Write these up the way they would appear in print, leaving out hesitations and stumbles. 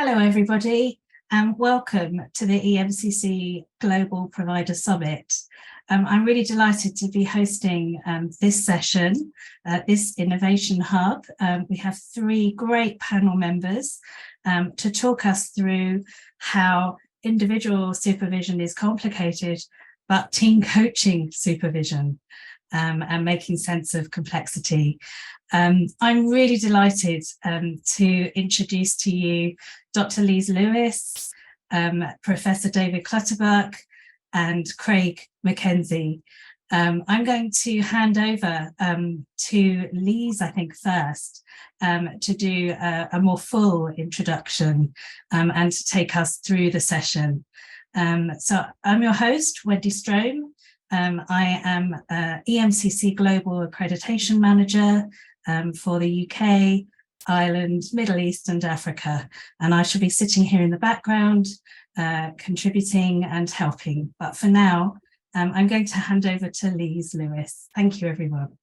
Hello, everybody, and welcome to the EMCC Global Provider Summit. I'm really delighted to be hosting this session, this Innovation Hub. We have three great panel members to talk us through how individual supervision is complicated, but team coaching supervision and making sense of complexity. I'm really delighted to introduce to you Dr. Lise Lewis, Professor David Clutterbuck, and Craig Mackenzie. I'm going to hand over to Lise, I think, first, to do a more full introduction and to take us through the session. So I'm your host, Wendy Strome. I am EMCC Global Accreditation Manager for the UK, Ireland, Middle East and Africa. And I shall be sitting here in the background, contributing and helping. But for now, I'm going to hand over to Lise Lewis. Thank you, everyone.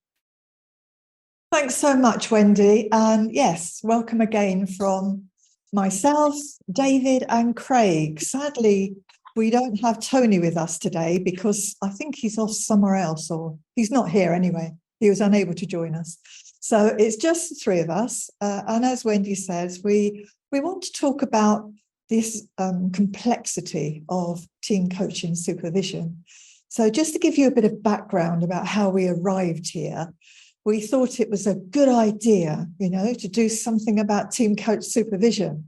Thanks so much, Wendy. And yes, welcome again from myself, David and Craig. Sadly, we don't have Tony with us today because I think he's off somewhere else, or he's not here anyway. He was unable to join us. So it's just the three of us. And as Wendy says, we want to talk about this complexity of team coaching supervision. So just to give you a bit of background about how we arrived here, we thought it was a good idea, to do something about team coach supervision.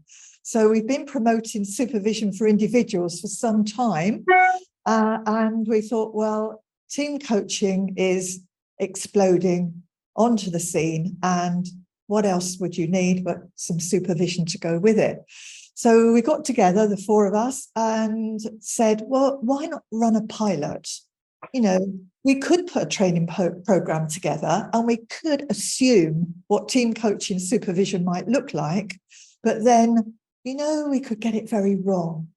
So we've been promoting supervision for individuals for some time. And we thought, well, team coaching is exploding onto the scene. And what else would you need but some supervision to go with it? So we got together, the four of us, and said, well, why not run a pilot? We could put a training program together and we could assume what team coaching supervision might look like, but then, we could get it very wrong.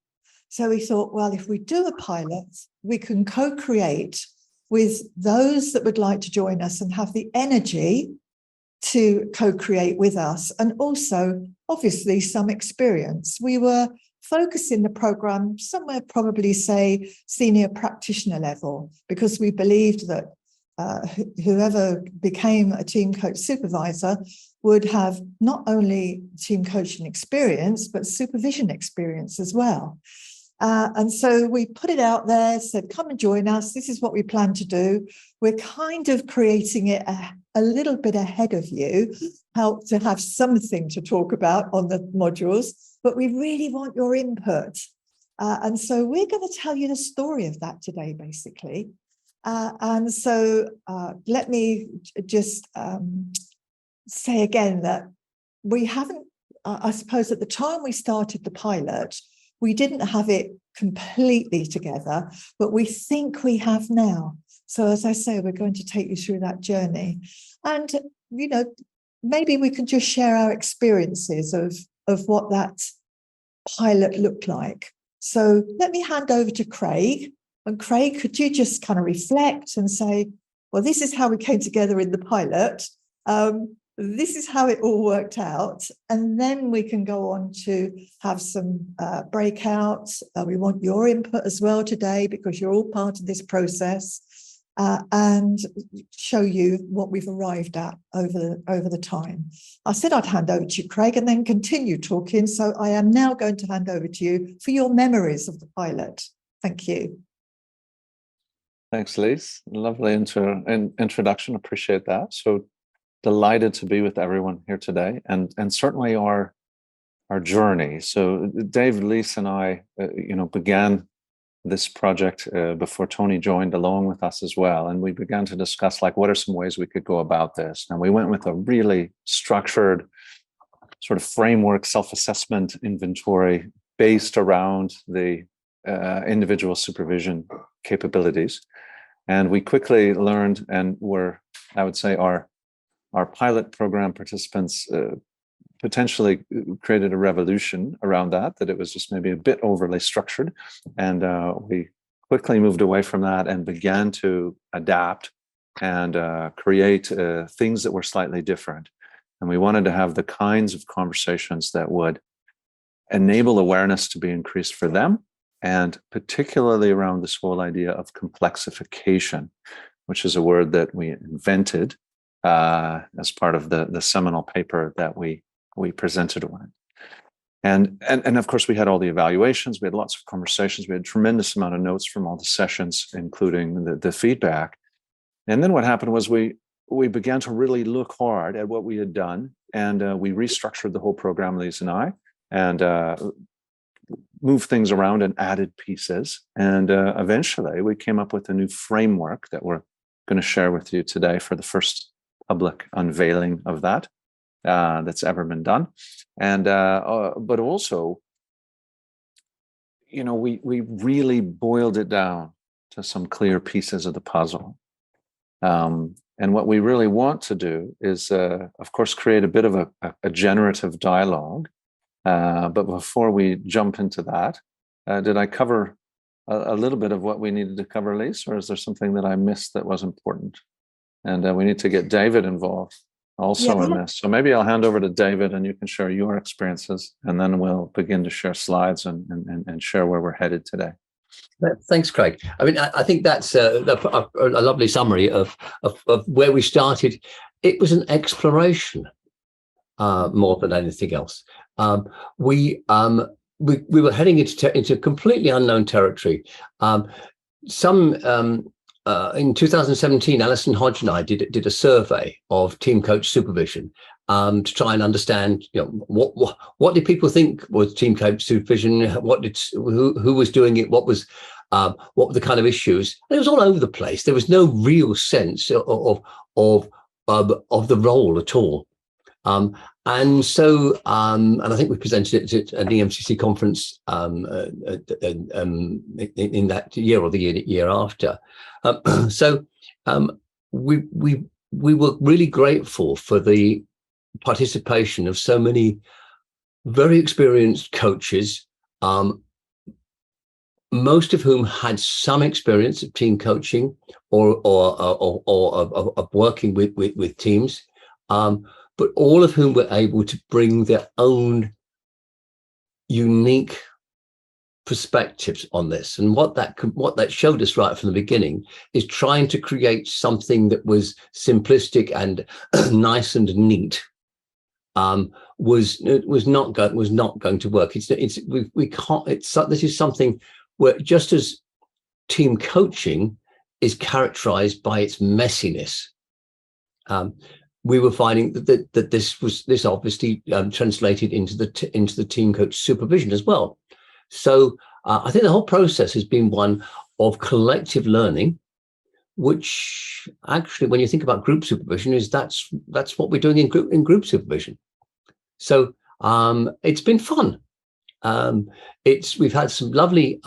So we thought, well, if we do a pilot, we can co-create with those that would like to join us and have the energy to co-create with us, and also, obviously, some experience. We were focusing the program somewhere probably, say, senior practitioner level, because we believed that whoever became a team coach supervisor would have not only team coaching experience, but supervision experience as well. And so we put it out there, said, come and join us. This is what we plan to do. We're kind of creating it a little bit ahead of you, how to have something to talk about on the modules, but we really want your input. And so we're going to tell you the story of that today, basically. And so let me just say again that we haven't, I suppose at the time we started the pilot, we didn't have it completely together, but we think we have now. So as I say, we're going to take you through that journey. And, maybe we can just share our experiences of what that pilot looked like. So let me hand over to Craig. And Craig, could you just kind of reflect and say, well, this is how we came together in the pilot. This is how it all worked out. And then we can go on to have some breakouts. We want your input as well today, because you're all part of this process, and show you what we've arrived at over the time. I said I'd hand over to you, Craig, and then continue talking. So I am now going to hand over to you for your memories of the pilot. Thank you. Thanks, Lise. Lovely introduction. Appreciate that. So delighted to be with everyone here today, and certainly our journey. So Dave, Lise, and I, began this project before Tony joined along with us as well, and we began to discuss what are some ways we could go about this. And we went with a really structured sort of framework, self-assessment inventory based around the individual supervision capabilities, and we quickly learned, and were, I would say, our pilot program participants potentially created a revolution around that it was just maybe a bit overly structured. And we quickly moved away from that and began to adapt and create things that were slightly different. And we wanted to have the kinds of conversations that would enable awareness to be increased for them, and particularly around this whole idea of complexification, which is a word that we invented as part of the seminal paper that we presented on. And of course, we had all the evaluations, we had lots of conversations, we had a tremendous amount of notes from all the sessions, including the feedback. And then what happened was we began to really look hard at what we had done, and we restructured the whole program, Lise and I, and moved things around and added pieces. And eventually we came up with a new framework that we're going to share with you today for the first public unveiling of that that's ever been done. And but also, we really boiled it down to some clear pieces of the puzzle. And what we really want to do is, of course, create a bit of a generative dialogue. But before we jump into that, did I cover a little bit of what we needed to cover, Lise, or is there something that I missed that was important? And we need to get David involved also in this. So maybe I'll hand over to David and you can share your experiences, and then we'll begin to share slides and share where we're headed today. Thanks, Craig. I mean, I think that's a lovely summary of where we started. It was an exploration more than anything else. We were heading into completely unknown territory. In 2017, Alison Hodge and I did a survey of Team Coach Supervision to try and understand, what did people think was Team Coach Supervision? Who was doing it? What were the kind of issues? And it was all over the place. There was no real sense of the role at all. And so, and I think we presented it at an EMCC conference in that year or the year after. So we were really grateful for the participation of so many very experienced coaches, most of whom had some experience of team coaching or of working with teams. But all of whom were able to bring their own unique perspectives on this. And what that showed us right from the beginning is trying to create something that was simplistic and nice and neat was not going to work. This is something where, just as team coaching is characterized by its messiness, we were finding that this obviously translated into the team coach supervision as well. So I think the whole process has been one of collective learning, which actually, when you think about group supervision, that's what we're doing in group supervision. So it's been fun. We've had some lovely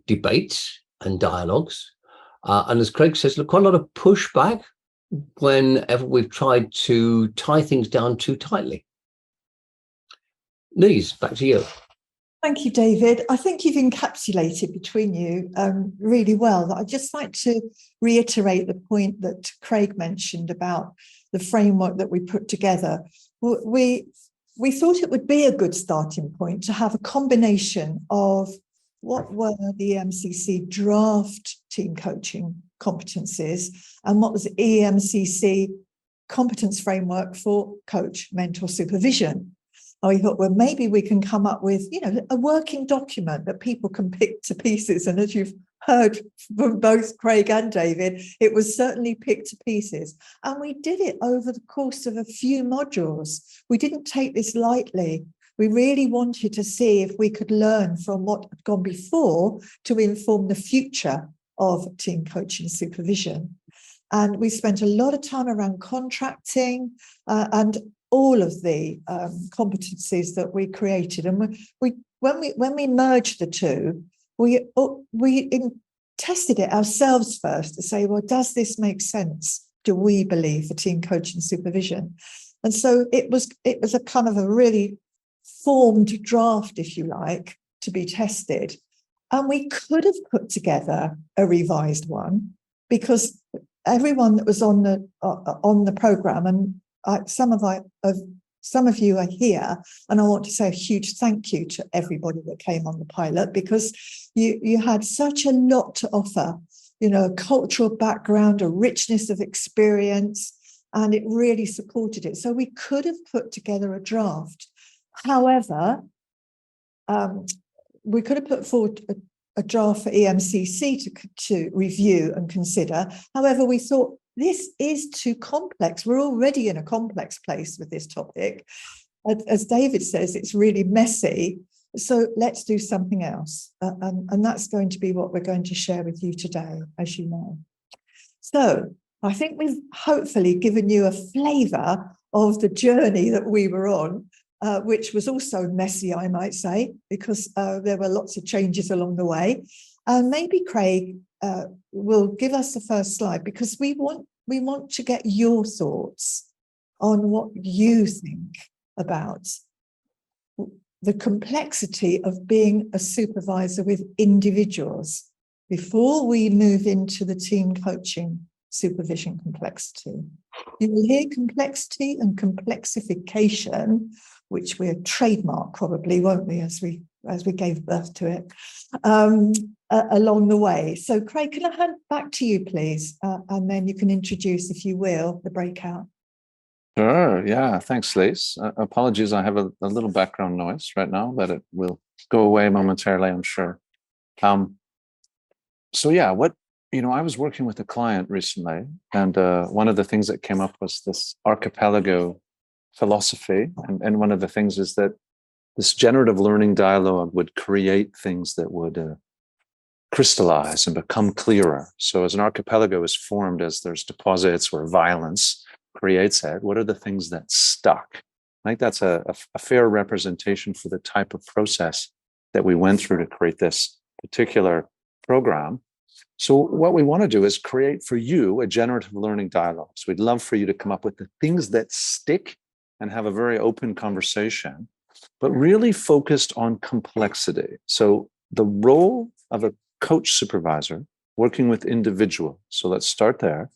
debates and dialogues, and as Craig says, quite a lot of pushback whenever we've tried to tie things down too tightly. Lise, back to you. Thank you, David. I think you've encapsulated between you really well. I'd just like to reiterate the point that Craig mentioned about the framework that we put together. We thought it would be a good starting point to have a combination of what were the EMCC draft team coaching competencies and what was the EMCC competence framework for coach mentor supervision. And we thought, well, maybe we can come up with, a working document that people can pick to pieces. And as you've heard from both Craig and David, it was certainly picked to pieces. And we did it over the course of a few modules. We didn't take this lightly. We really wanted to see if we could learn from what had gone before to inform the future of team coaching supervision. And we spent a lot of time around contracting and all of the competencies that we created. And when we merged the two, we tested it ourselves first to say, well, does this make sense? Do we believe for team coaching supervision? And so it was a kind of a really formed draft, if you like, to be tested. And we could have put together a revised one, because everyone that was on the program, and some of some of you are here, and I want to say a huge thank you to everybody that came on the pilot, because you had such a lot to offer, a cultural background, a richness of experience, and it really supported it. So we could have put together a draft. However, we could have put forward a draft for EMCC to review and consider. However, we thought this is too complex. We're already in a complex place with this topic. As David says, it's really messy. So let's do something else. And that's going to be what we're going to share with you today, as you know. So I think we've hopefully given you a flavour of the journey that we were on, which was also messy, I might say, because there were lots of changes along the way. And maybe Craig will give us the first slide, because we want to get your thoughts on what you think about the complexity of being a supervisor with individuals before we move into the team coaching supervision complexity. You will hear complexity and complexification, which we'll trademark probably, won't we, as we gave birth to it, along the way. So Craig, can I hand back to you, please? And then you can introduce, if you will, the breakout. Sure. Yeah. Thanks, Lise. Apologies. I have a little background noise right now, but it will go away momentarily, I'm sure. So yeah, I was working with a client recently, and one of the things that came up was this archipelago philosophy. And one of the things is that this generative learning dialogue would create things that would crystallize and become clearer. So as an archipelago is formed, as there's deposits where violence creates it, what are the things that stuck? I think that's a fair representation for the type of process that we went through to create this particular program. So what we want to do is create for you a generative learning dialogue. So we'd love for you to come up with the things that stick and have a very open conversation, but really focused on complexity. So the role of a coach supervisor working with individuals. So let's start there.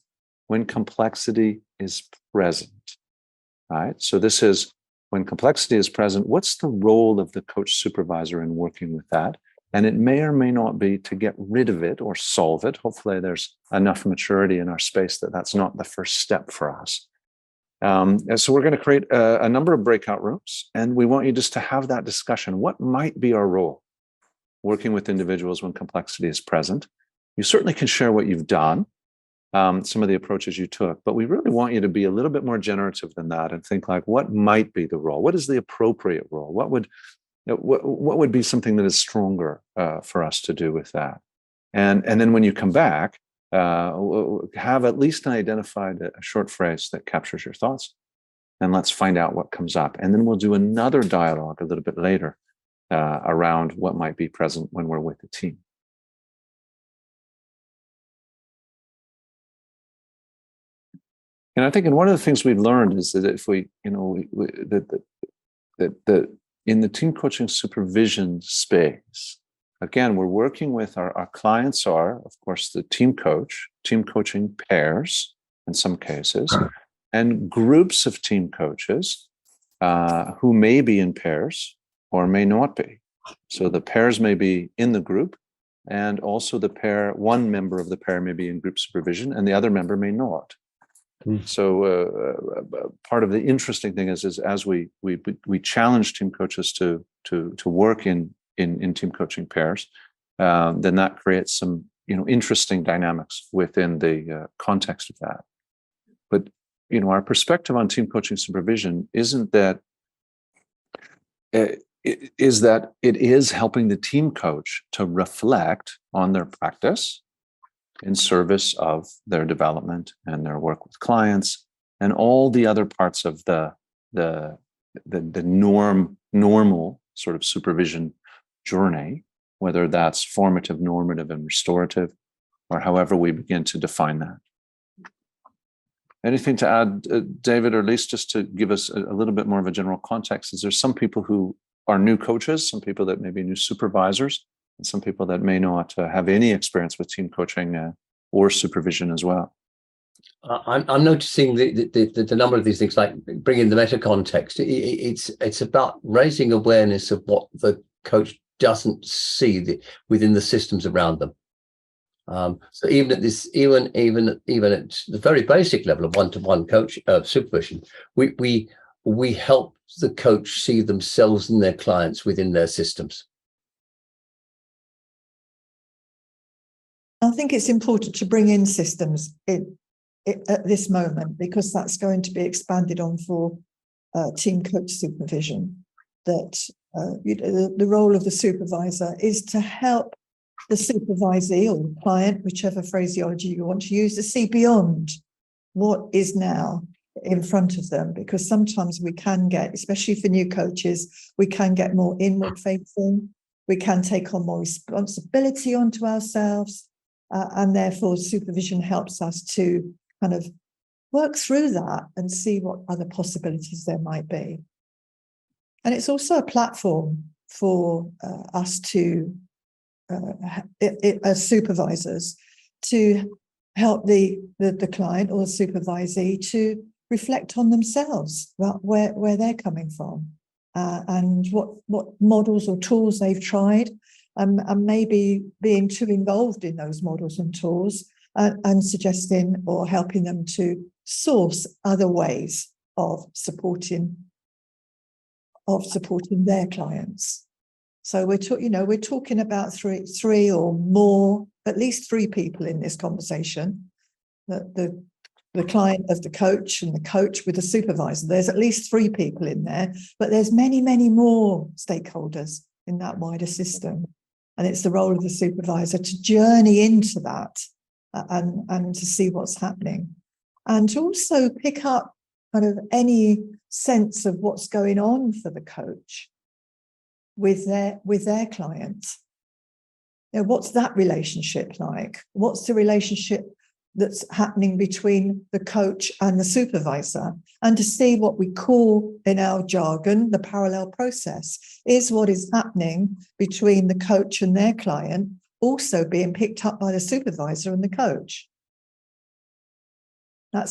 When complexity is present, right? So this is when complexity is present, what's the role of the coach supervisor in working with that? And it may or may not be to get rid of it or solve it. Hopefully there's enough maturity in our space that that's not the first step for us. And so we're going to create a number of breakout rooms, and we want you just to have that discussion. What might be our role working with individuals when complexity is present? You certainly can share what you've done, some of the approaches you took, but we really want you to be a little bit more generative than that and think like, what might be the role? What is the appropriate role? What would be something that is stronger for us to do with that? And then when you come back, have at least identified a short phrase that captures your thoughts, and let's find out what comes up. And then we'll do another dialogue a little bit later around what might be present when we're with the team. And I think, one of the things we've learned is that if we, that in the team coaching supervision space, again, we're working with our clients are, of course, the team coaching pairs in some cases, and groups of team coaches who may be in pairs or may not be. So the pairs may be in the group, and also one member of the pair may be in group supervision and the other member may not. So part of the interesting thing is as we challenge team coaches to work in team coaching pairs, then that creates some interesting dynamics within the context of that. But our perspective on team coaching supervision isn't that it is helping the team coach to reflect on their practice in service of their development and their work with clients and all the other parts of the normal sort of supervision journey, whether that's formative, normative, and restorative, or however we begin to define that. Anything to add, David, or at least just to give us a little bit more of a general context? Is there some people who are new coaches, some people that may be new supervisors, and some people that may not have any experience with team coaching or supervision as well? I'm noticing the number of these things, like bringing the meta context. It's about raising awareness of what the coach doesn't see within the systems around them. So even at the very basic level of one-to-one coach supervision, we help the coach see themselves and their clients within their systems. I think it's important to bring in systems at this moment, because that's going to be expanded on for team coach supervision. That the role of the supervisor is to help the supervisee or the client, whichever phraseology you want to use, to see beyond what is now in front of them. Because sometimes we can get, especially for new coaches, we can get more inward facing. We can take on more responsibility onto ourselves. And therefore, supervision helps us to kind of work through that and see what other possibilities there might be. And it's also a platform for us to, as supervisors, to help the client or the supervisee to reflect on themselves, about where they're coming from, and what models or tools they've tried. And maybe being too involved in those models and tools, and suggesting or helping them to source other ways of supporting their clients. So we're talking about three or more, at least three people in this conversation. The client as the coach, and the coach with the supervisor. There's at least three people in there, but there's many, many more stakeholders in that wider system. And it's the role of the supervisor to journey into that and to see what's happening, and to also pick up kind of any sense of what's going on for the coach with their client. What's that relationship like? What's the relationship that's happening between the coach and the supervisor? And to see what we call in our jargon the parallel process, is what is happening between the coach and their client also being picked up by the supervisor and the coach. And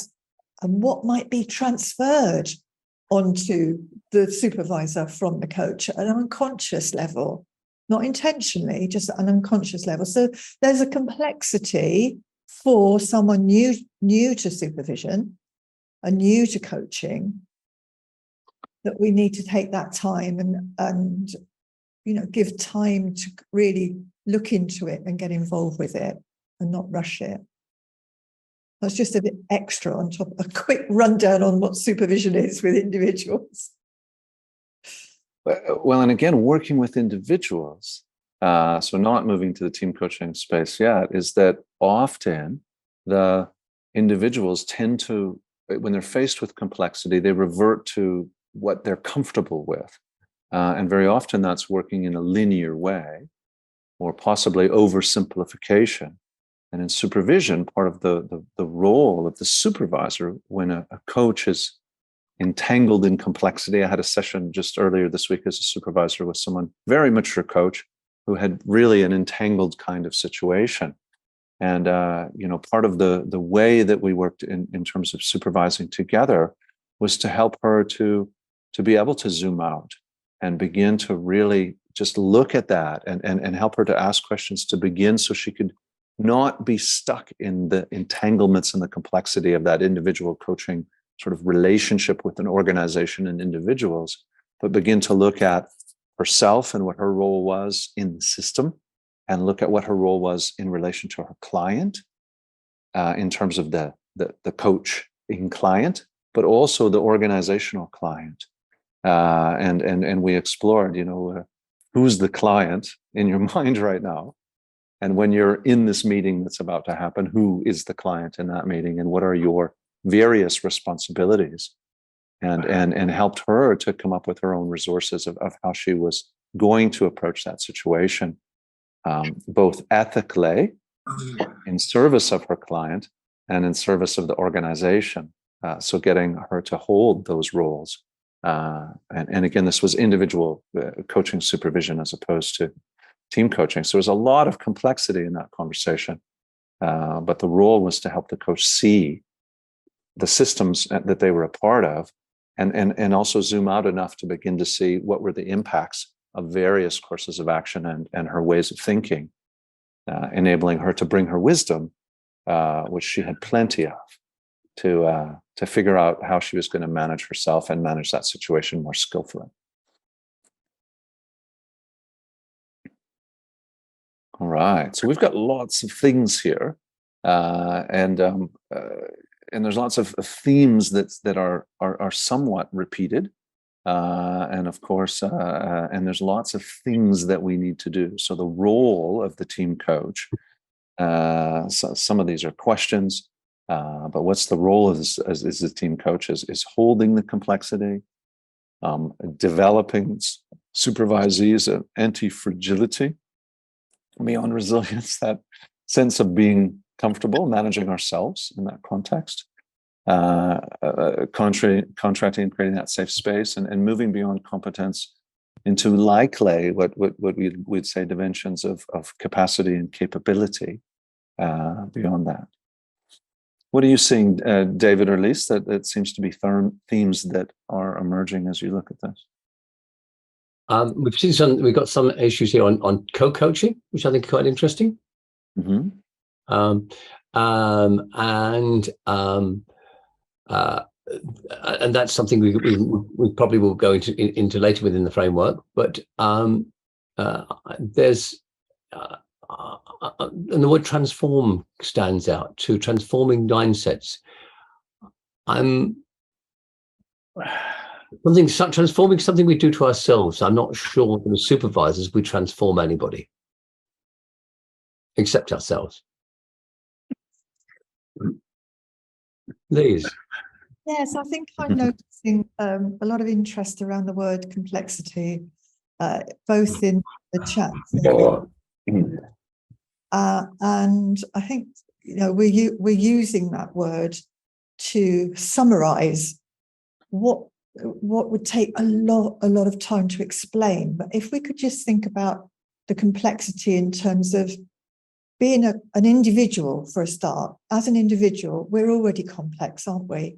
what might be transferred onto the supervisor from the coach at an unconscious level, not intentionally, just at an unconscious level. So there's a complexity for someone new to supervision and new to coaching, that we need to take that time and give time to really look into it and get involved with it and not rush it. That's just a bit extra on top, a quick rundown on what supervision is with individuals. Well, and again, working with individuals, so not moving to the team coaching space yet, is that often the individuals tend to, when they're faced with complexity, they revert to what they're comfortable with. And very often that's working in a linear way, or possibly oversimplification. And in supervision, part of the role of the supervisor, when a coach is entangled in complexity. I had a session just earlier this week as a supervisor with someone, very mature coach, who had really an entangled kind of situation. And part of the way that we worked in terms of supervising together was to help her to be able to zoom out and begin to really just look at that and help her to ask questions to begin, so she could not be stuck in the entanglements and the complexity of that individual coaching sort of relationship with an organization and individuals, but begin to look at herself and what her role was in the system, and look at what her role was in relation to her client, in terms of the coaching client, but also the organizational client. And we explored, who's the client in your mind right now? And when you're in this meeting that's about to happen, who is the client in that meeting, and what are your various responsibilities? And helped her to come up with her own resources of how she was going to approach that situation, both ethically, in service of her client, and in service of the organization. So getting her to hold those roles. And again, this was individual coaching supervision as opposed to team coaching. So there's a lot of complexity in that conversation. But the role was to help the coach see the systems that they were a part of, and also zoom out enough to begin to see what were the impacts of various courses of action and her ways of thinking, enabling her to bring her wisdom, which she had plenty of, to figure out how she was going to manage herself and manage that situation more skillfully. All right, so we've got lots of things here, and there's lots of themes that are somewhat repeated, and of course, and there's lots of things that we need to do. So the role of the team coach, so some of these are questions, but what's the role as the team coach is holding the complexity, developing supervisees of anti-fragility, beyond resilience, that sense of being comfortable managing ourselves in that context, contracting and creating that safe space, and moving beyond competence into likely what we'd say dimensions of capacity and capability beyond that. What are you seeing, David or Lise, that seems to be themes that are emerging as you look at this? We've got some issues here on co-coaching, which I think are quite interesting. Mm-hmm. And that's something we probably will go into later within the framework. But there's and the word transform stands out to transforming mindsets. Transforming something we do to ourselves. I'm not sure that as supervisors we transform anybody except ourselves. Lise. Yes, I think I'm noticing a lot of interest around the word complexity, both in the chat. And I think we're using that word to summarize what would take a lot of time to explain. But if we could just think about the complexity in terms of being an individual for a start. As an individual, we're already complex, aren't we?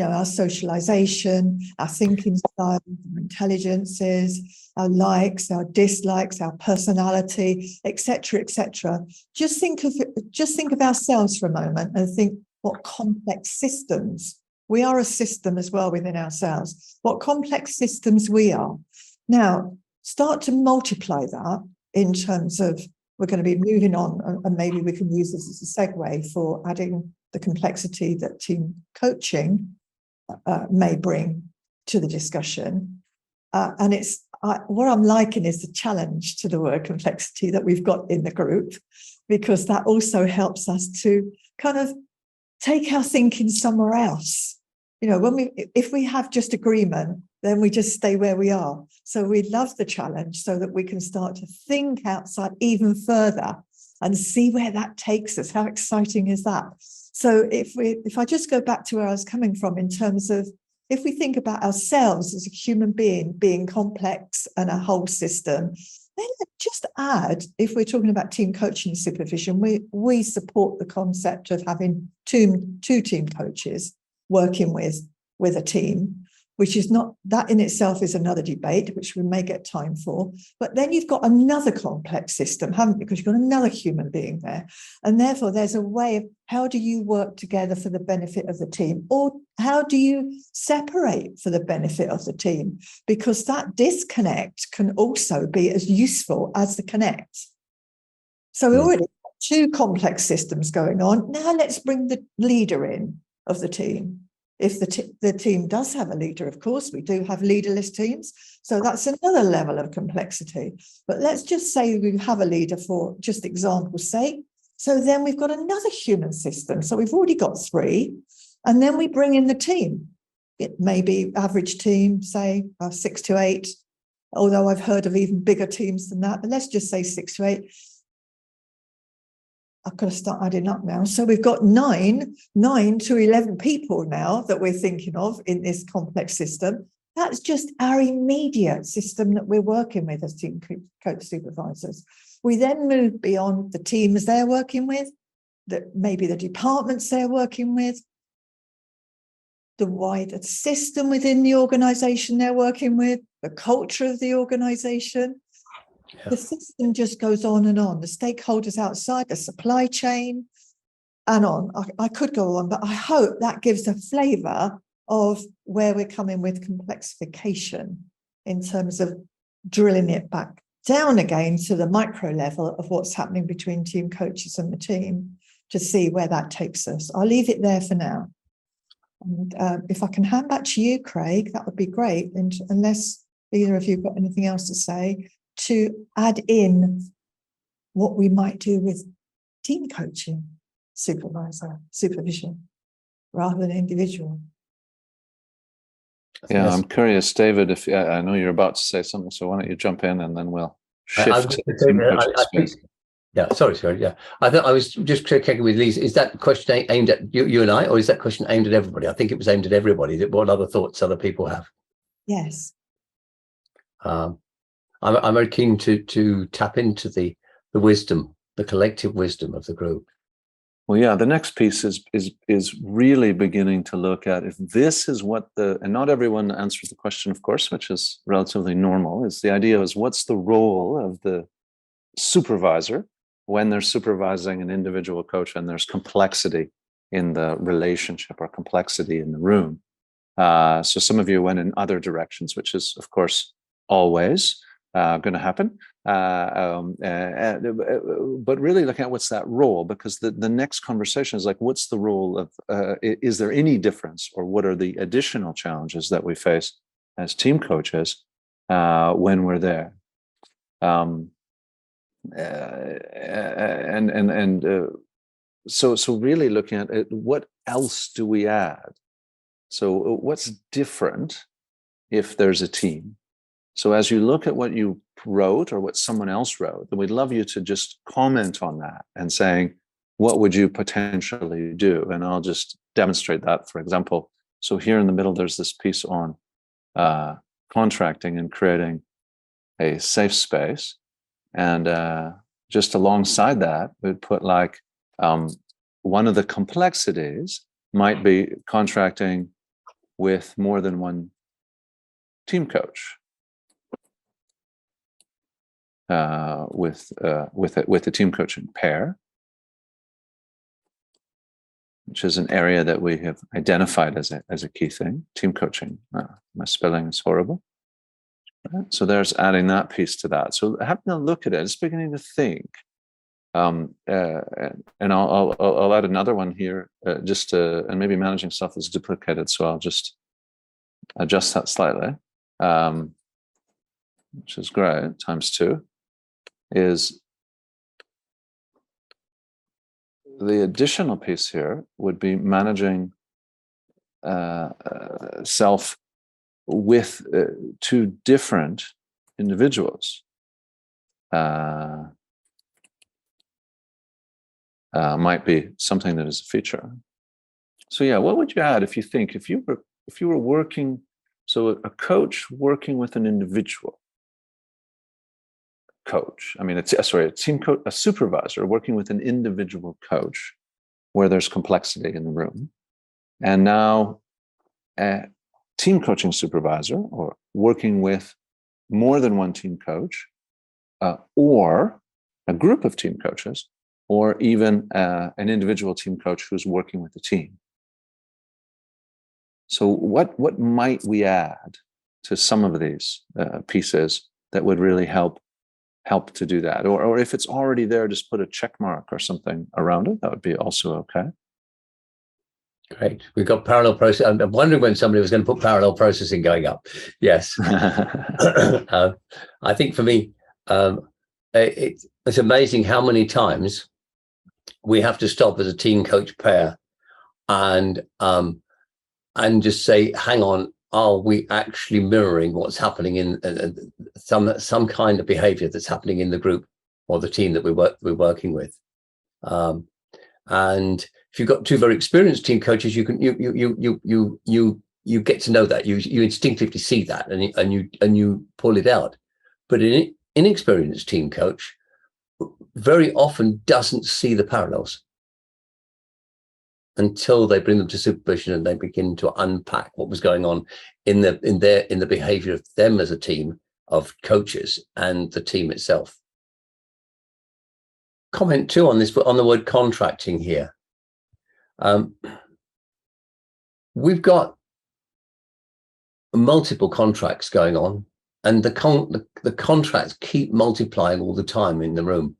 Our socialization, our thinking style, our intelligences, our likes, our dislikes, our personality, etc., etc. Just think of ourselves for a moment and think what complex systems. We are a system as well within ourselves. What complex systems we are. Now, start to multiply that in terms of, we're going to be moving on, and maybe we can use this as a segue for adding the complexity that team coaching may bring to the discussion. And what I'm liking is the challenge to the word complexity that we've got in the group, because that also helps us to kind of take our thinking somewhere else. If we have just agreement, then we just stay where we are. So we love the challenge so that we can start to think outside even further and see where that takes us. How exciting is that? So if I just go back to where I was coming from in terms of, if we think about ourselves as a human being complex and a whole system, then just add, if we're talking about team coaching supervision, we support the concept of having two team coaches working with a team, which is not, that in itself is another debate, which we may get time for. But then you've got another complex system, haven't you? Because you've got another human being there. And therefore, there's a way of, how do you work together for the benefit of the team? Or how do you separate for the benefit of the team? Because that disconnect can also be as useful as the connect. So we already got two complex systems going on. Now let's bring the leader in of the team. If the team does have a leader, of course, we do have leaderless teams. So that's another level of complexity. But let's just say we have a leader for just example's sake. So then we've got another human system. So we've already got three. And then we bring in the team. It may be average team, say 6 to 8, although I've heard of even bigger teams than that. But let's just say 6 to 8. I've got to start adding up now. So we've got 9 to 11 people now that we're thinking of in this complex system. That's just our immediate system that we're working with as team coach supervisors. We then move beyond the teams they're working with, maybe the departments they're working with, the wider system within the organization they're working with, the culture of the organization. Yeah. The system just goes on and on. The stakeholders outside, the supply chain, and on. I could go on, but I hope that gives a flavour of where we're coming with complexification in terms of drilling it back down again to the micro level of what's happening between team coaches and the team to see where that takes us. I'll leave it there for now. And if I can hand back to you, Craig, that would be great. And unless either of you got anything else to say, to add in what we might do with team coaching supervision rather than individual. Yeah, Yes. I'm curious, David, if I know you're about to say something, so why don't you jump in and then we'll shift to team coaching space. Yeah, sorry. Yeah, I thought I was just checking with Lisa. Is that question aimed at you and I, or is that question aimed at everybody? I think it was aimed at everybody. What other thoughts other people have? Yes. I'm very keen to tap into the wisdom, the collective wisdom of the group. Well, yeah, the next piece is really beginning to look at if this is what and not everyone answers the question, of course, which is relatively normal. Is the idea is what's the role of the supervisor when they're supervising an individual coach and there's complexity in the relationship or complexity in the room. So some of you went in other directions, which is, of course, always going to happen. But really looking at what's that role, because the next conversation is like, what's the role of, is there any difference, or what are the additional challenges that we face as team coaches when we're there? So really looking at it, what else do we add? So what's different if there's a team? So as you look at what you wrote or what someone else wrote, then we'd love you to just comment on that and saying, what would you potentially do? And I'll just demonstrate that, for example. So here in the middle, there's this piece on contracting and creating a safe space. And just alongside that, we'd put like one of the complexities might be contracting with more than one team coach. With a team coaching pair, which is an area that we have identified as a key thing. Team coaching. My spelling is horrible. Right? So there's adding that piece to that. So having a look at it, it's beginning to think. And I'll add another one here, and maybe managing stuff is duplicated. So I'll just adjust that slightly, which is great. ×2. Is the additional piece here would be managing self with two different individuals. Might be something that is a feature. So yeah, what would you add if you were working? So a coach working with an individual coach. I mean, a supervisor working with an individual coach where there's complexity in the room. And now a team coaching supervisor, or working with more than one team coach, or a group of team coaches, or even an individual team coach who's working with the team. So what might we add to some of these pieces that would really help to do that? Or if it's already there, just put a check mark or something around it. That would be also okay. Great. We've got parallel process. I'm wondering when somebody was going to put parallel processing going up. Yes. I think for me, it's amazing how many times we have to stop as a team coach pair and just say, hang on, are we actually mirroring what's happening in some kind of behavior that's happening in the group or the team that we're working with? And if you've got two very experienced team coaches, you get to know that, you instinctively see that, and you pull it out. But an inexperienced team coach very often doesn't see the parallels. until they bring them to supervision and they begin to unpack what was going on in the behavior of them as a team of coaches and the team itself. Comment too on this, but on the word contracting here. We've got multiple contracts going on, and the contracts keep multiplying all the time in the room.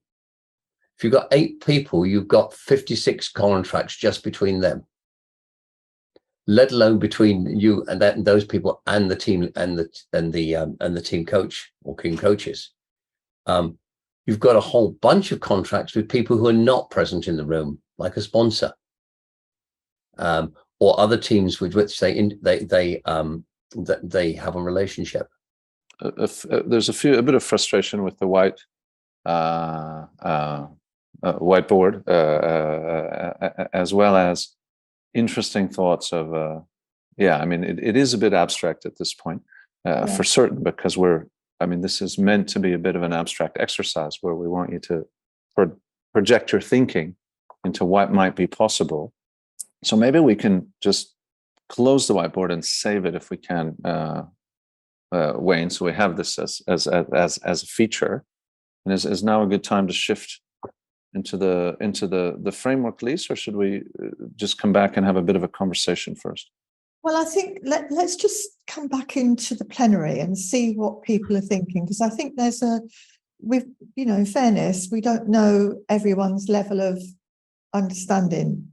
If you've got 8 people, you've got 56 contracts just between them, let alone between you and those people and the team and the team coach or team coaches. You've got a whole bunch of contracts with people who are not present in the room, like a sponsor, or other teams with which they have a relationship. There's a bit of frustration with the whiteboard, as well as interesting thoughts of, I mean, it is a bit abstract at this point, for certain, because this is meant to be a bit of an abstract exercise where we want you to project your thinking into what might be possible. So maybe we can just close the whiteboard and save it if we can, Wayne. So we have this as a feature, and is now a good time to shift into the framework, Lise, or should we just come back and have a bit of a conversation first? Well, I think let's just come back into the plenary and see what people are thinking, because I think there's in fairness, we don't know everyone's level of understanding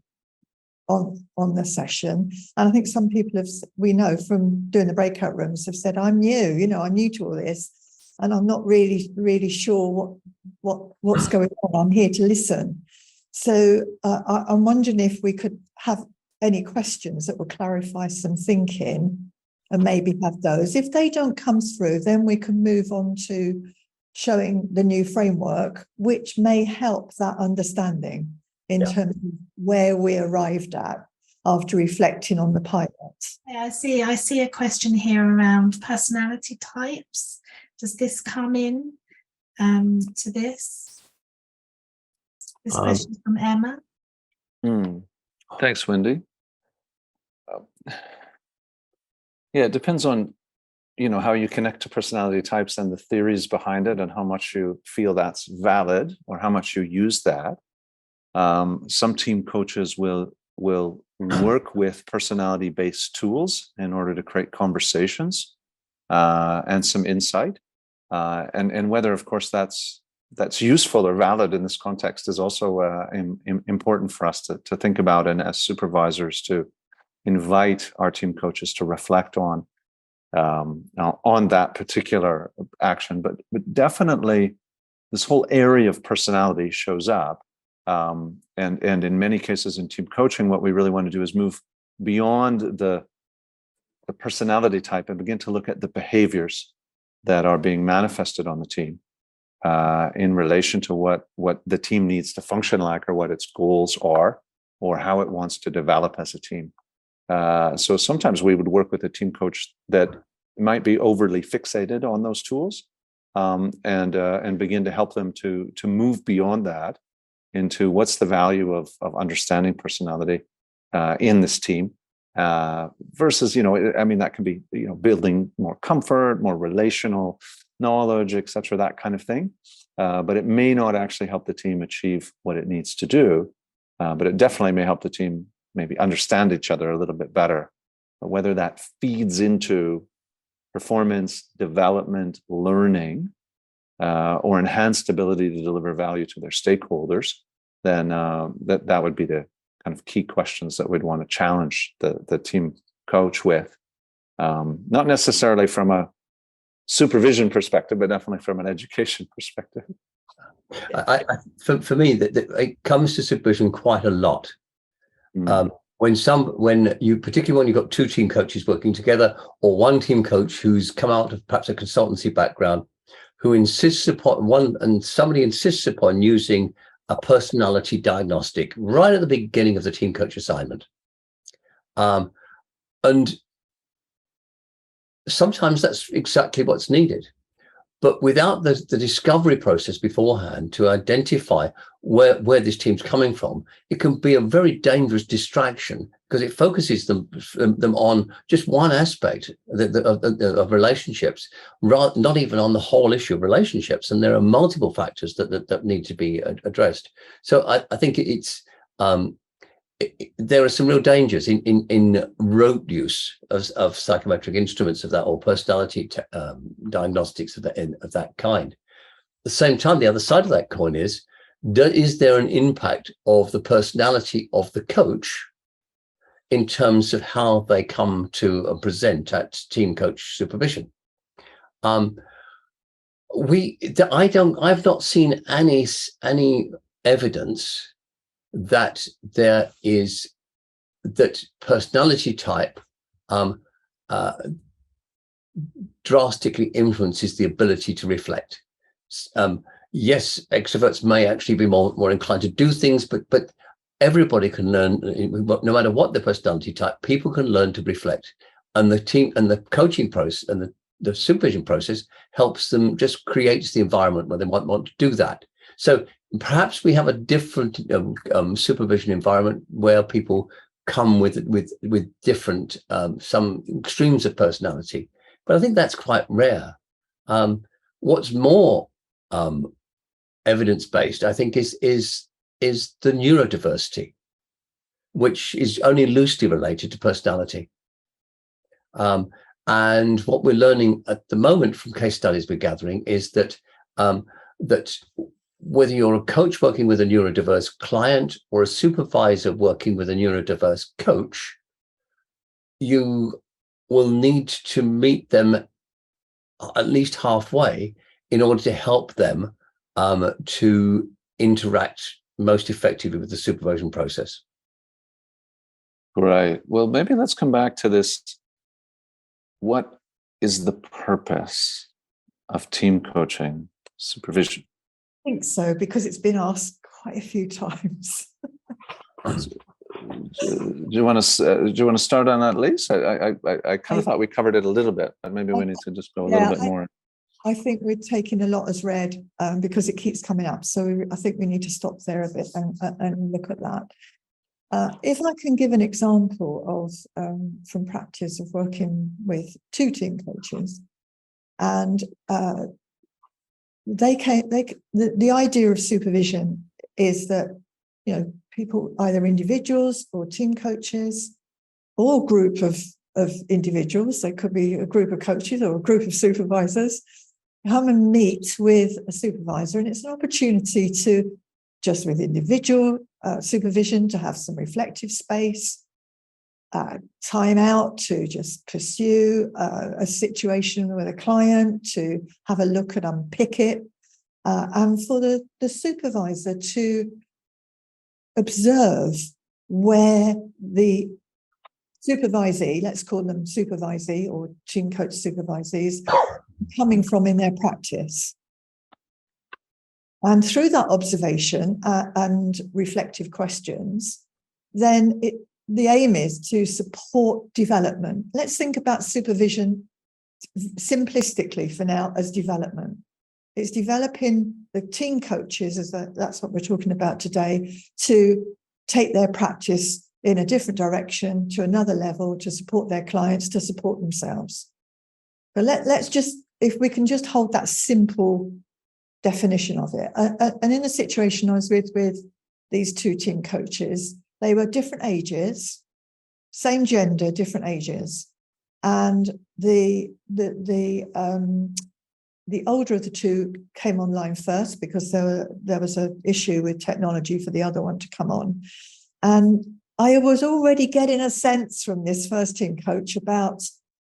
on the session, and I think some people we know from doing the breakout rooms have said, I'm new to all this, and I'm not really sure what's going on. I'm here to listen. So I'm wondering if we could have any questions that will clarify some thinking, and maybe have those. If they don't come through, then we can move on to showing the new framework, which may help that understanding in terms of where we arrived at after reflecting on the pilot. Yeah, I see a question here around personality types. Does this come in to this? This question from Emma. Thanks, Wendy. It depends on how you connect to personality types and the theories behind it, and how much you feel that's valid or how much you use that. Some team coaches will work with personality-based tools in order to create conversations and some insight, and whether, of course, that's useful or valid in this context is also important for us to think about, and as supervisors to invite our team coaches to reflect on that particular action. But definitely this whole area of personality shows up. And in many cases in team coaching, what we really want to do is move beyond the personality type and begin to look at the behaviors that are being manifested on the team in relation to what the team needs to function like, or what its goals are, or how it wants to develop as a team. So sometimes we would work with a team coach that might be overly fixated on those tools, and begin to help them to move beyond that into what's the value of understanding personality in this team, versus, that can be, building more comfort, more relational knowledge, etc., that kind of thing. But it may not actually help the team achieve what it needs to do. But it definitely may help the team maybe understand each other a little bit better. But whether that feeds into performance, development, learning, or enhanced ability to deliver value to their stakeholders, then that would be the kind of key questions that we'd want to challenge the team coach with. Not necessarily from a supervision perspective, but definitely from an education perspective. For me, that it comes to supervision quite a lot. When you, particularly when you've got 2 team coaches working together, or one team coach who's come out of perhaps a consultancy background, who insists upon somebody insists upon using a personality diagnostic right at the beginning of the team coach assignment. And sometimes that's exactly what's needed. But without the discovery process beforehand to identify where this team's coming from, it can be a very dangerous distraction because it focuses them on just one aspect of relationships, not even on the whole issue of relationships. And there are multiple factors that need to be addressed. So I think there are some real dangers in rote use of psychometric instruments of that, or personality diagnostics of that kind. At the same time, the other side of that coin is there an impact of the personality of the coach in terms of how they come to present at team coach supervision? I've not seen any evidence that personality type drastically influences the ability to reflect. Yes, extroverts may actually be more inclined to do things, but everybody can learn, no matter what the personality type. People can learn to reflect, and the team and the coaching process and the supervision process helps them, just creates the environment where they want to do that. So perhaps we have a different supervision environment where people come with different some extremes of personality, but I think that's quite rare. What's more evidence-based, I think, is the neurodiversity, which is only loosely related to personality. And what we're learning at the moment from case studies we're gathering is that whether you're a coach working with a neurodiverse client or a supervisor working with a neurodiverse coach, you will need to meet them at least halfway in order to help them to interact most effectively with the supervision process. Right. Well, maybe let's come back to this. What is the purpose of team coaching supervision? I think so, because it's been asked quite a few times. Do you want to start on that, Lisa? I kind of thought we covered it a little bit, but maybe we need to just go a little bit more. I think we're taking a lot as read because it keeps coming up. So I think we need to stop there a bit and look at that. If I can give an example of from practice of working with two team coaches, and the idea of supervision is that, you know, people, either individuals or team coaches or group of individuals, they could be a group of coaches or a group of supervisors, come and meet with a supervisor, and it's an opportunity to, just with individual supervision, to have some reflective space, time out to just pursue a situation with a client, to have a look and unpick it, and for the supervisor to observe where the supervisee, let's call them supervisee or team coach supervisees, coming from in their practice. And through that observation and reflective questions, then the aim is to support development. Let's think about supervision simplistically for now as development. It's developing the team coaches, that's what we're talking about today, to take their practice in a different direction, to another level, to support their clients, to support themselves. But let's just, if we can just hold that simple definition of it. And in the situation I was with these two team coaches, they were different ages, same gender, different ages. And the older of the two came online first because there was an issue with technology for the other one to come on. And I was already getting a sense from this first team coach about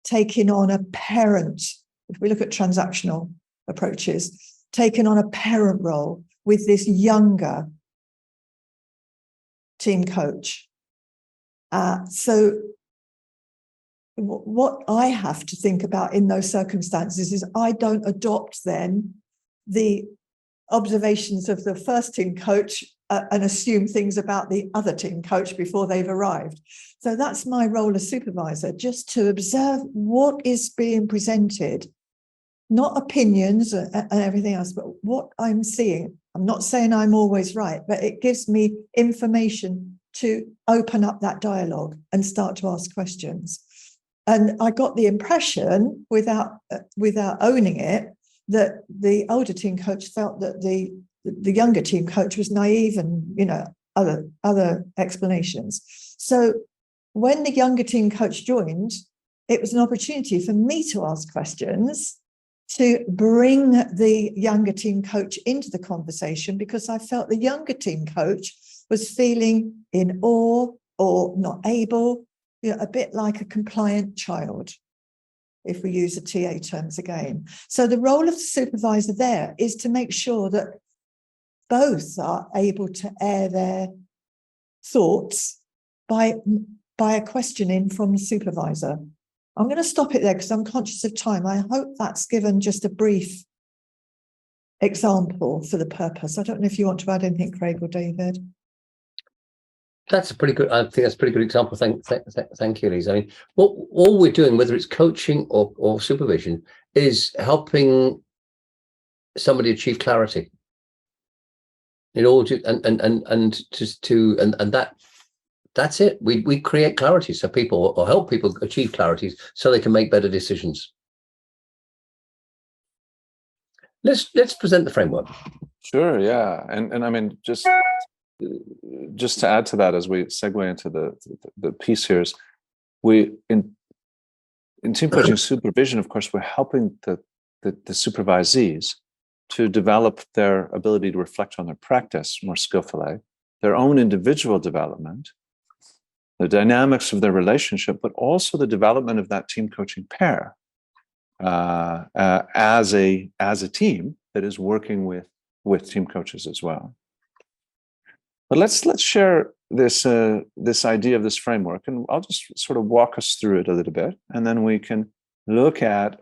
taking on a parent, if we look at transactional approaches, taking on a parent role with this younger team coach. So what I have to think about in those circumstances is I don't adopt then the observations of the first team coach and assume things about the other team coach before they've arrived. So that's my role as supervisor, just to observe what is being presented not opinions and everything else, but what I'm seeing. I'm not saying I'm always right, but it gives me information to open up that dialogue and start to ask questions. And I got the impression, without owning it, that the older team coach felt that the younger team coach was naive and, other explanations. So when the younger team coach joined, it was an opportunity for me to ask questions, to bring the younger team coach into the conversation, because I felt the younger team coach was feeling in awe or not able, a bit like a compliant child, if we use the TA terms again. So the role of the supervisor there is to make sure that both are able to air their thoughts by a questioning from the supervisor. I'm going to stop it there because I'm conscious of time. I hope that's given just a brief example for the purpose. I don't know if you want to add anything, Craig or David. That's a pretty good. I think that's a pretty good example. Thank you, Lisa. I mean, all we're doing, whether it's coaching or supervision, is helping somebody achieve clarity. In order to that's it. We create clarity so people, or help people achieve clarity so they can make better decisions. Let's present the framework. Sure, yeah, and I mean, just to add to that, as we segue into the piece here, is we in team coaching supervision, of course, we're helping the supervisees to develop their ability to reflect on their practice more skillfully, their own individual development, the dynamics of their relationship, but also the development of that team coaching pair as a team that is working with team coaches as well. But let's share this idea of this framework, and I'll just sort of walk us through it a little bit, and then we can look at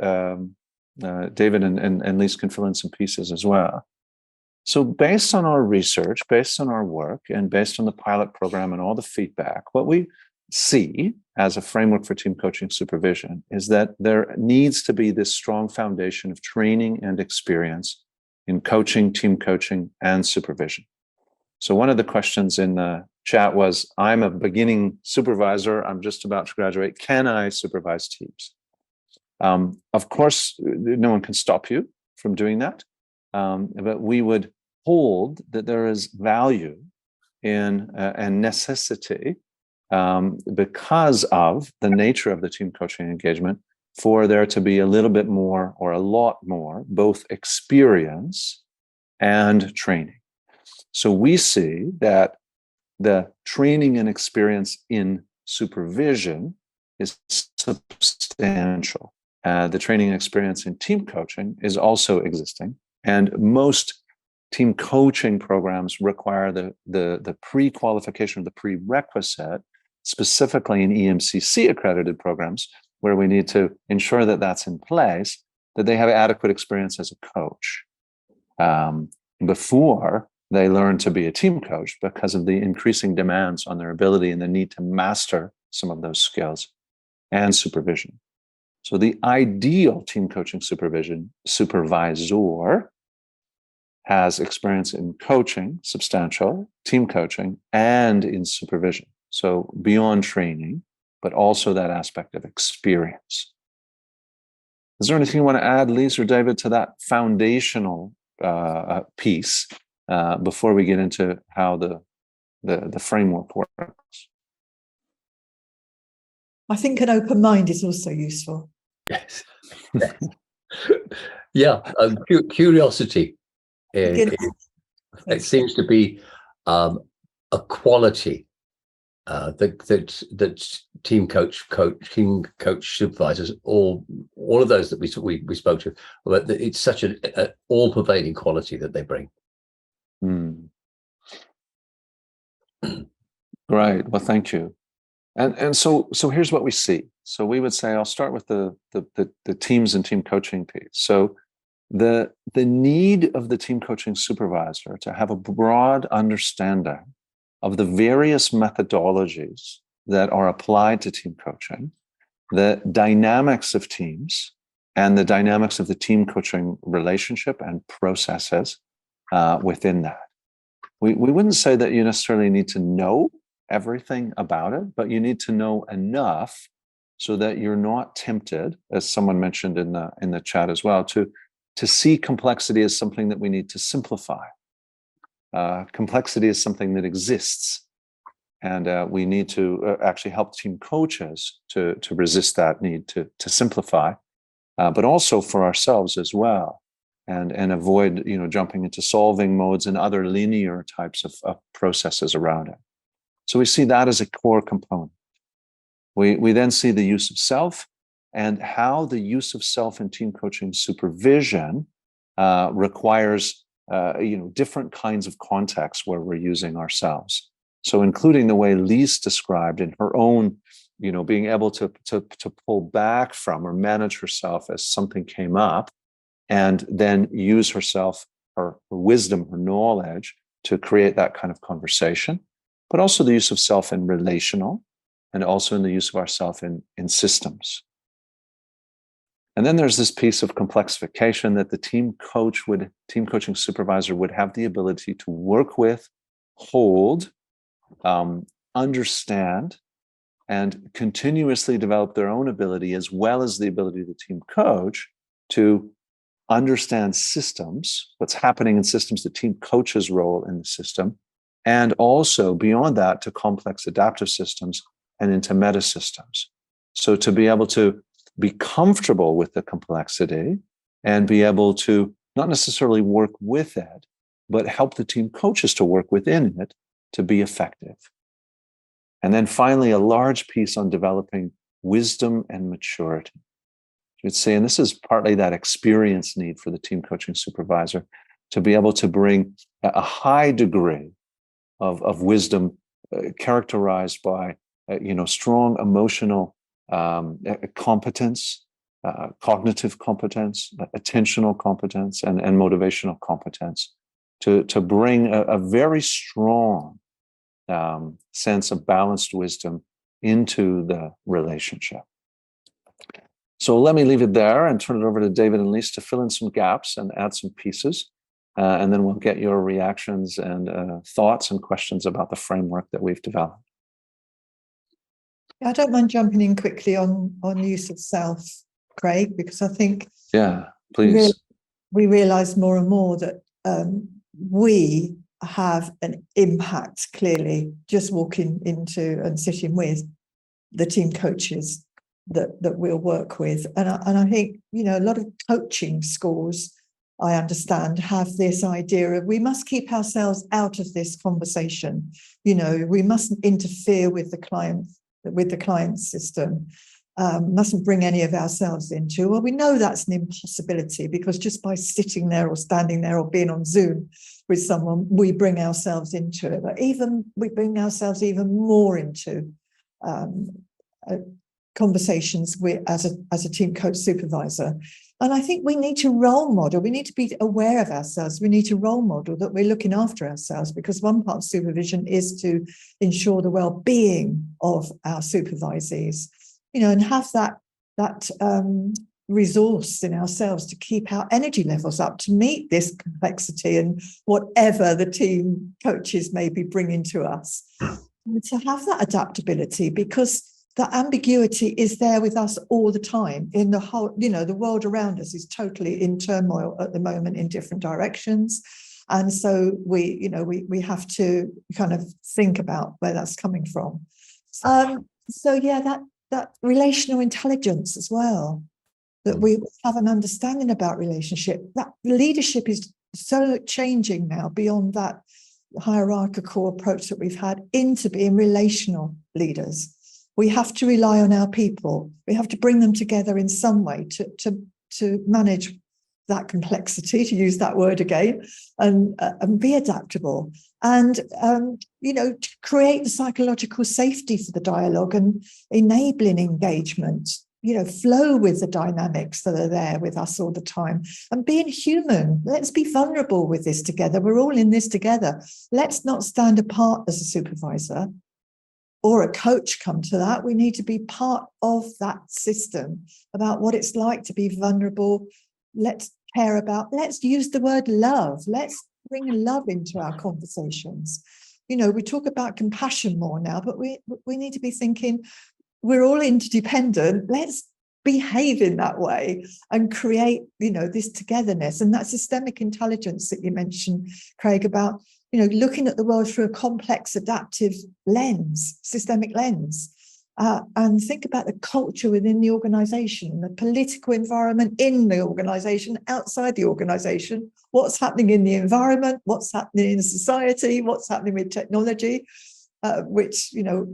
David and Lise can fill in some pieces as well. So based on our research, based on our work, and based on the pilot program and all the feedback, what we see as a framework for team coaching supervision is that there needs to be this strong foundation of training and experience in coaching, team coaching, and supervision. So one of the questions in the chat was, I'm a beginning supervisor, I'm just about to graduate, can I supervise teams? Of course, no one can stop you from doing that, but we would hold that there is value in and necessity because of the nature of the team coaching engagement for there to be a little bit more or a lot more, both experience and training. So we see that the training and experience in supervision is substantial. The training experience in team coaching is also existing, and most team coaching programs require the pre-qualification or the prerequisite, specifically in EMCC accredited programs, where we need to ensure that that's in place, that they have adequate experience as a coach before they learn to be a team coach, because of the increasing demands on their ability and the need to master some of those skills and supervision. So the ideal team coaching supervisor has experience in coaching, substantial, team coaching, and in supervision. So beyond training, but also that aspect of experience. Is there anything you want to add, Lise or David, to that foundational piece before we get into how the framework works? I think an open mind is also useful. Yes. Yeah. Curiosity. It seems to be a quality that team coach supervisors, all of those that we spoke to, it's such an all-pervading quality that they bring. Great. Well, thank you. And so here's what we see. So we would say, I'll start with the teams and team coaching piece. So the need of the team coaching supervisor to have a broad understanding of the various methodologies that are applied to team coaching, the dynamics of teams, and the dynamics of the team coaching relationship and processes within that. We wouldn't say that you necessarily need to know everything about it, but you need to know enough so that you're not tempted, as someone mentioned in the chat as well, to see complexity as something that we need to simplify. Complexity is something that exists, and we need to actually help team coaches to resist that need to simplify, but also for ourselves as well, and avoid jumping into solving modes and other linear types of processes around it. So we see that as a core component. We then see the use of self, and how the use of self in team coaching supervision requires different kinds of contexts where we're using ourselves. So including the way Lise described in her own, being able to pull back from or manage herself as something came up, and then use herself, her wisdom, her knowledge to create that kind of conversation, but also the use of self in relational, and also in the use of ourself in systems. And then there's this piece of complexification that the team coaching supervisor would have the ability to work with, hold, understand, and continuously develop their own ability, as well as the ability of the team coach to understand systems, what's happening in systems, the team coach's role in the system, and also beyond that to complex adaptive systems and into meta systems. So to be able to be comfortable with the complexity and be able to not necessarily work with it, but help the team coaches to work within it to be effective. And then finally, a large piece on developing wisdom and maturity. You'd say, and this is partly that experience need for the team coaching supervisor, to be able to bring a high degree of wisdom characterized by strong emotional competence, cognitive competence, attentional competence, and motivational competence, to bring a very strong sense of balanced wisdom into the relationship. So let me leave it there and turn it over to David and Lise to fill in some gaps and add some pieces. And then we'll get your reactions and thoughts and questions about the framework that we've developed. I don't mind jumping in quickly on use of self, Craig, because I think please. We realise more and more that we have an impact, clearly, just walking into and sitting with the team coaches that we'll work with. And I think, a lot of coaching schools, I understand, have this idea of we must keep ourselves out of this conversation. We mustn't interfere with the client's system, mustn't bring any of ourselves into. Well, we know that's an impossibility, because just by sitting there or standing there or being on Zoom with someone, we bring ourselves into it. But we bring ourselves even more into conversations as a team coach supervisor. And I think we need to role model. We need to be aware of ourselves. We need to role model that we're looking after ourselves, because one part of supervision is to ensure the well-being of our supervisees, and have that resource in ourselves to keep our energy levels up to meet this complexity and whatever the team coaches may be bringing to us. And to have that adaptability, because the ambiguity is there with us all the time. In the whole, the world around us is totally in turmoil at the moment in different directions. And so we have to kind of think about where that's coming from. That relational intelligence as well, that we have an understanding about relationship. That leadership is so changing now beyond that hierarchical approach that we've had into being relational leaders. We have to rely on our people. We have to bring them together in some way to manage that complexity, to use that word again, and be adaptable, and to create the psychological safety for the dialogue and enabling engagement. Flow with the dynamics that are there with us all the time, and being human. Let's be vulnerable with this together. We're all in this together. Let's not stand apart as a supervisor. or a coach come to that. We need to be part of that system about what it's like to be vulnerable. Let's care about, let's use the word love. Let's bring love into our conversations. You know, we talk about compassion more now, but we need to be thinking we're all interdependent. Let's behave in that way and create, you know, this togetherness and that systemic intelligence that you mentioned, Craig, about, you know, looking at the world through a complex, adaptive lens, systemic lens, and think about the culture within the organization, the political environment in the organization, outside the organization, what's happening in the environment, what's happening in society, what's happening with technology, which, you know,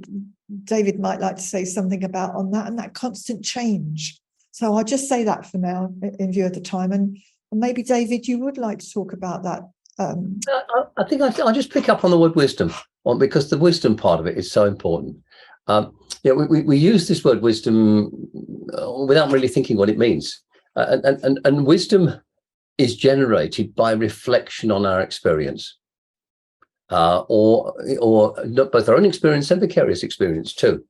David might like to say something about on that, and that constant change. So I'll just say that for now in view of the time. And maybe, David, you would like to talk about that. I think I'll just pick up on the word wisdom, because the wisdom part of it is so important. We use this word wisdom without really thinking what it means. And wisdom is generated by reflection on our experience, or both our own experience and vicarious experience too.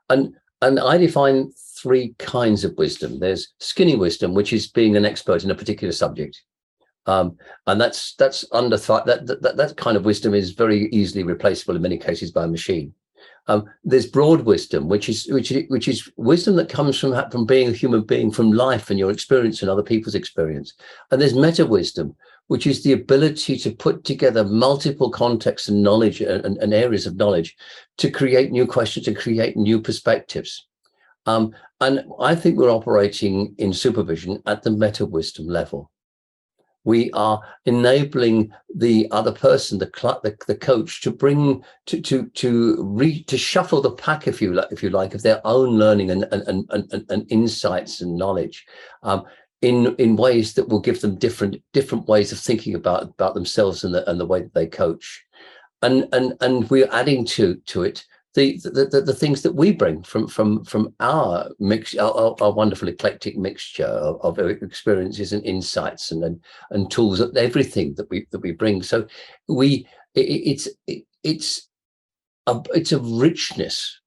And I define three kinds of wisdom. There's skinny wisdom, which is being an expert in a particular subject. And that's under that kind of wisdom is very easily replaceable in many cases by a machine. There's broad wisdom, which is wisdom that comes from being a human being, from life and your experience and other people's experience. And there's meta wisdom, which is the ability to put together multiple contexts and knowledge and areas of knowledge to create new questions and create new perspectives. And I think we're operating in supervision at the meta wisdom level. We are enabling the other person, the coach, to bring to shuffle the pack, if you like, of their own learning and insights and knowledge, in ways that will give them different ways of thinking about themselves and the way that they coach, and we're adding to it the things that we bring from our mix, our wonderful eclectic mixture of experiences and insights and tools, everything that we bring. So it's a richness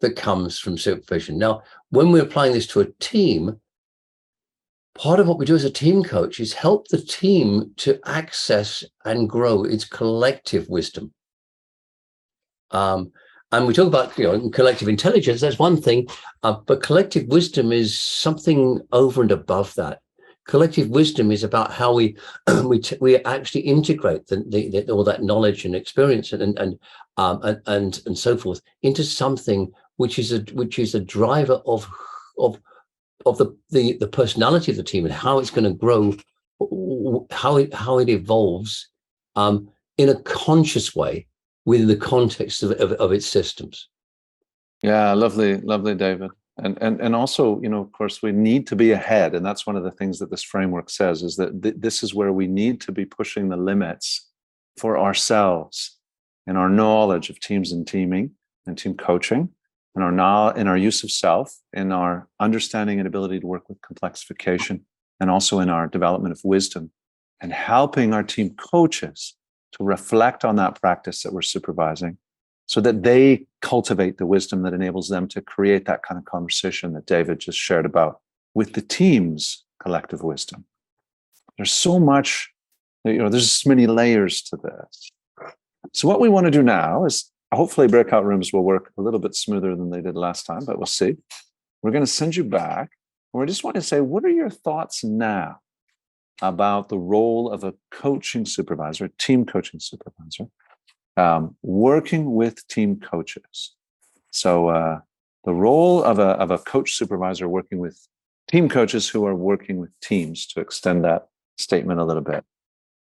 that comes from supervision. Now, when we're applying this to a team, part of what we do as a team coach is help the team to access and grow its collective wisdom. And we talk about, collective intelligence, that's one thing, but collective wisdom is something over and above that. Collective wisdom is about how we actually integrate all that knowledge and experience and so forth into something which is a driver of the personality of the team and how it's going to grow, how it evolves in a conscious way within the context of its systems. Yeah, lovely, David. And also, of course, we need to be ahead. And that's one of the things that this framework says, is that this is where we need to be pushing the limits for ourselves in our knowledge of teams and teaming and team coaching, and in our use of self, in our understanding and ability to work with complexification, and also in our development of wisdom, and helping our team coaches to reflect on that practice that we're supervising, so that they cultivate the wisdom that enables them to create that kind of conversation that David just shared about with the team's collective wisdom. There's so much, there's many layers to this. So what we want to do now is, hopefully breakout rooms will work a little bit smoother than they did last time, but we'll see. We're going to send you back, and we just want to say, what are your thoughts now about the role of a coaching supervisor, a team coaching supervisor, working with team coaches? So the role of a coach supervisor working with team coaches who are working with teams, to extend that statement a little bit.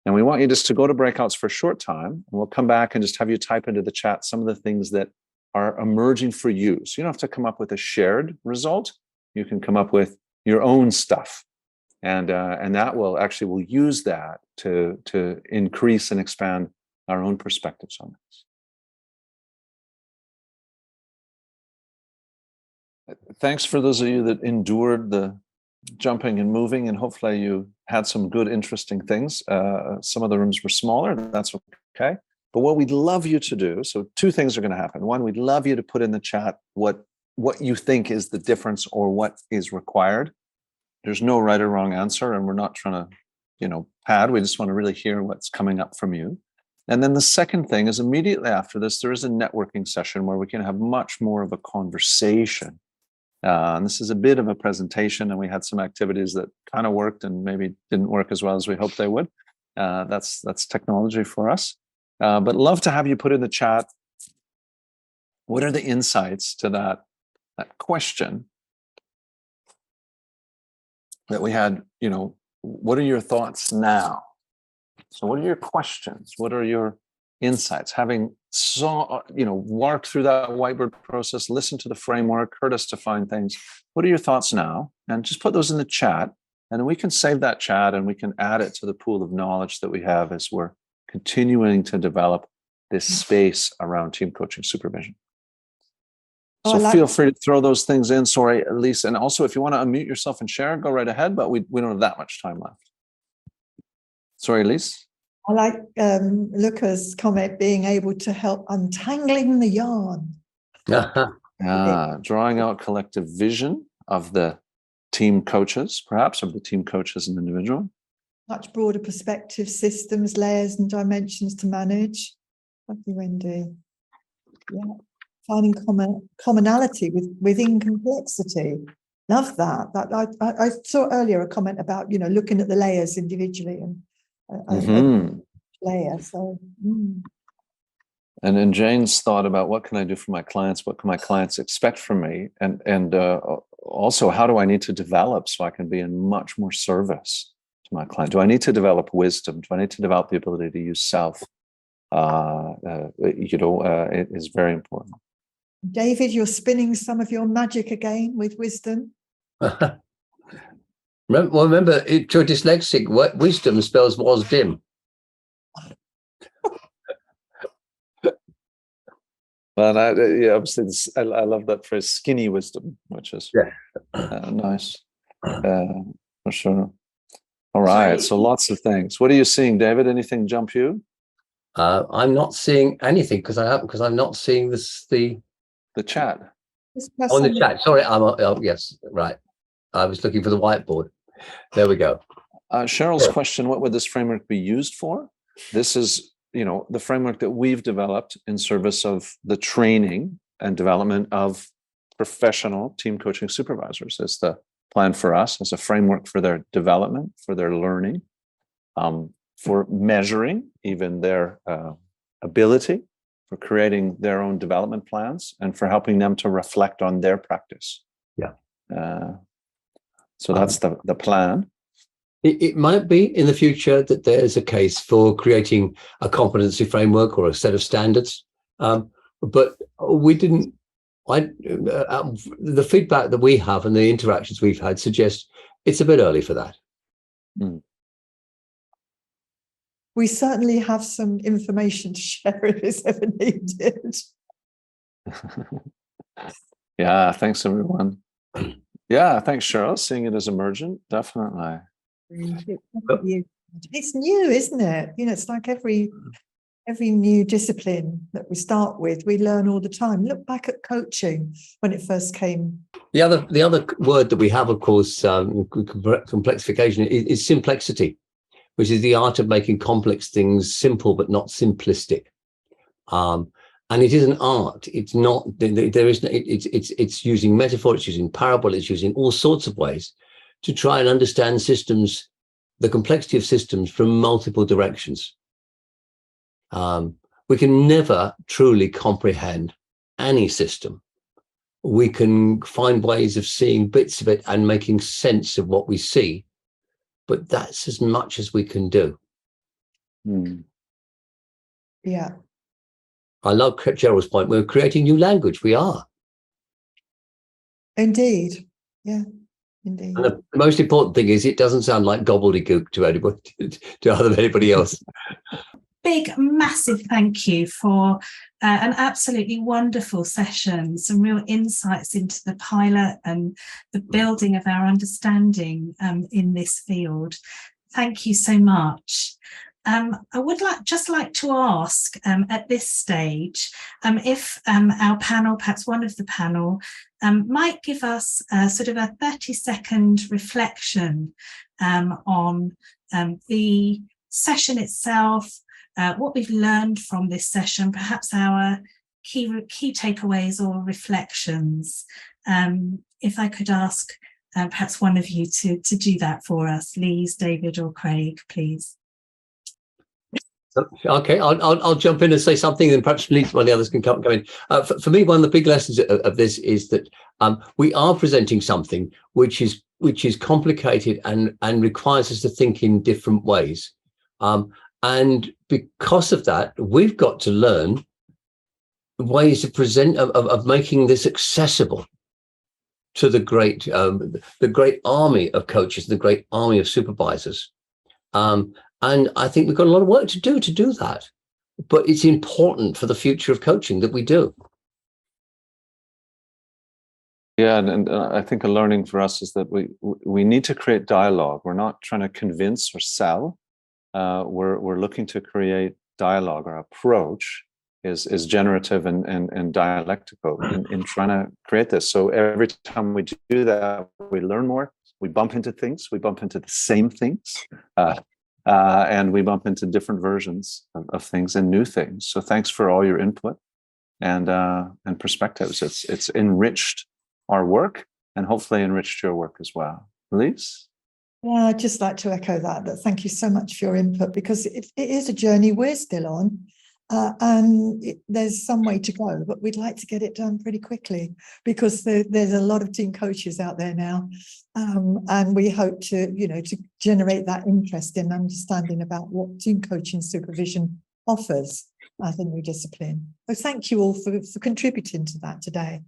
And we want you just to go to breakouts for a short time, and we'll come back and just have you type into the chat some of the things that are emerging for you. So you don't have to come up with a shared result. You can come up with your own stuff. And that we'll use that to increase and expand our own perspectives on this. Thanks for those of you that endured the jumping and moving, and hopefully you had some good, interesting things. Some of the rooms were smaller, that's okay. But what we'd love you to do, so two things are going to happen. One, we'd love you to put in the chat what you think is the difference or what is required. There's no right or wrong answer, and we're not trying to, pad. We just want to really hear what's coming up from you. And then the second thing is immediately after this, there is a networking session where we can have much more of a conversation. And this is a bit of a presentation, and we had some activities that kind of worked and maybe didn't work as well as we hoped they would. That's technology for us. But love to have you put in the chat, what are the insights to that question that we had, what are your thoughts now? So what are your questions? What are your insights? Having worked through that whiteboard process, listened to the framework, heard us define things, what are your thoughts now? And just put those in the chat, and then we can save that chat and we can add it to the pool of knowledge that we have as we're continuing to develop this space around team coaching supervision. So feel free to throw those things in. Sorry, Elise. And also, if you want to unmute yourself and share, go right ahead, but we don't have that much time left. Sorry, Elise. I like Luca's comment, being able to help untangling the yarn. Drawing out collective vision of the team coaches, perhaps of the team coach as an individual. Much broader perspective, systems, layers and dimensions to manage. Thank you, Wendy. Yeah. Finding commonality within complexity. Love that. I saw earlier a comment about looking at the layers individually and layer. So. And then Jane's thought about what can I do for my clients? What can my clients expect from me? And also, how do I need to develop so I can be in much more service to my client? Do I need to develop wisdom? Do I need to develop the ability to use self? It is very important. David, you're spinning some of your magic again with wisdom. Remember, to a dyslexic, wisdom spells was dim. Well, obviously, I love that phrase, skinny wisdom, which is nice, for sure. All right, so lots of things. What are you seeing, David? Anything jump you? I'm not seeing anything because I'm not seeing the chat. On the chat. Sorry, yes, right. I was looking for the whiteboard. There we go. Cheryl's question: what would this framework be used for? This is, the framework that we've developed in service of the training and development of professional team coaching supervisors. As the plan for us, as a framework for their development, for their learning, for measuring even their ability, for creating their own development plans, and for helping them to reflect on their practice. So that's the plan. It might be in the future that there's a case for creating a competency framework or a set of standards, but we didn't. The feedback that we have and the interactions we've had suggest it's a bit early for that. We certainly have some information to share if it's ever needed. Yeah, thanks everyone. Yeah, thanks Cheryl. Seeing it as emergent, definitely. It's new, isn't it? It's like every new discipline that we start with, we learn all the time. Look back at coaching when it first came. The other word that we have, of course, complexification is simplexity, which is the art of making complex things simple but not simplistic. And it is an art. It's not. It's using metaphor. It's using parable. It's using all sorts of ways to try and understand systems, the complexity of systems from multiple directions. We can never truly comprehend any system. We can find ways of seeing bits of it and making sense of what we see, but that's as much as we can do. Yeah. I love Cheryl's point. We're creating new language. We are. Indeed. Yeah, indeed. And the most important thing is it doesn't sound like gobbledygook to anybody else. Big, massive thank you for an absolutely wonderful session, some real insights into the pilot and the building of our understanding in this field. Thank you so much. I would like to ask at this stage if our panel, perhaps one of the panel, might give us sort of a 30-second reflection on the session itself, what we've learned from this session, perhaps our key takeaways or reflections. If I could ask perhaps one of you to do that for us, Lise, David, or Craig, please. Okay, I'll jump in and say something, and perhaps one of the others can come in. For me, one of the big lessons of this is that we are presenting something which is complicated and requires us to think in different ways. And because of that, we've got to learn ways of of making this accessible to the great army of coaches, the great army of supervisors. And I think we've got a lot of work to do that. But it's important for the future of coaching that we do. Yeah, and I think a learning for us is that we need to create dialogue. We're not trying to convince or sell. We're looking to create dialogue. Our approach is generative and dialectical in trying to create this. So every time we do that, we learn more. We bump into things. We bump into the same things. And we bump into different versions of things and new things. So thanks for all your input and perspectives. It's enriched our work and hopefully enriched your work as well. Lise? Yeah, I'd just like to echo that thank you so much for your input, because it is a journey we're still on. And there's some way to go, but we'd like to get it done pretty quickly, because there's a lot of team coaches out there now, and we hope to generate that interest in understanding about what team coaching supervision offers as a new discipline. So thank you all for contributing to that today.